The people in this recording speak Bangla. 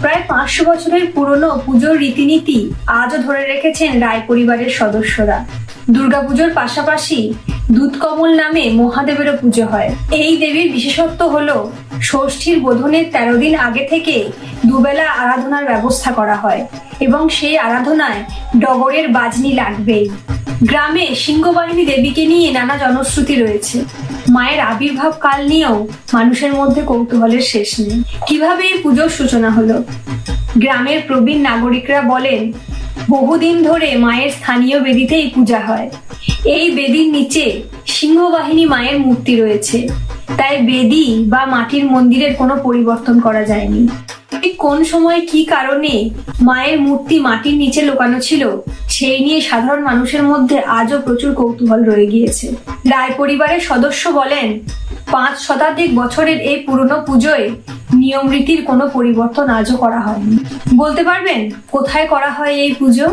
প্রায় 500 বছরের পুরনো পুজোর রীতিনীতি আজও ধরে রেখেছেন রায় পরিবারের সদস্যরা। দুর্গাপুজোর পাশাপাশি দুধকমল নামে মহাদেবেরও পুজো হয়। এই দেবীর বিশেষত্ব হলো ষষ্ঠীর বোধনের 13 দিন আগে থেকে দুবেলা আরাধনার ব্যবস্থা করা হয় এবং সেই আরাধনায় ডগরের বাজনি লাগবেই। গ্রামে সিংহবাহিনী দেবীকে নিয়ে নানা জনশ্রুতি রয়েছে। মায়ের আবির্ভাব কাল নিয়েও মানুষের মধ্যে কৌতূহলের শেষ নেই। কিভাবে এই পুজোর সূচনা হলো? গ্রামের প্রবীণ নাগরিকরা বলেন, বহুদিন ধরে মায়ের স্থানীয় বেদিতেই পূজা হয়। এই বেদির নিচে সিংহবাহিনী মায়ের মূর্তি রয়েছে, তাই বেদি বা মাটির মন্দিরের কোনো পরিবর্তন করা যায়নি। কোন সময় কি কারণে মায়ের মূর্তি মাটির নিচে লুকানো ছিল সেই নিয়ে সাধারণ মানুষের মধ্যে আজও প্রচুর কৌতূহল রয়ে গিয়েছে। রায় পরিবারের সদস্য বলেন, 5 শতাধিক বছরের এই পুরনো পুজোয় নিয়ম রীতির কোনো পরিবর্তন আজও করা হয়নি। বলতে পারবেন কোথায় করা হয় এই পুজো?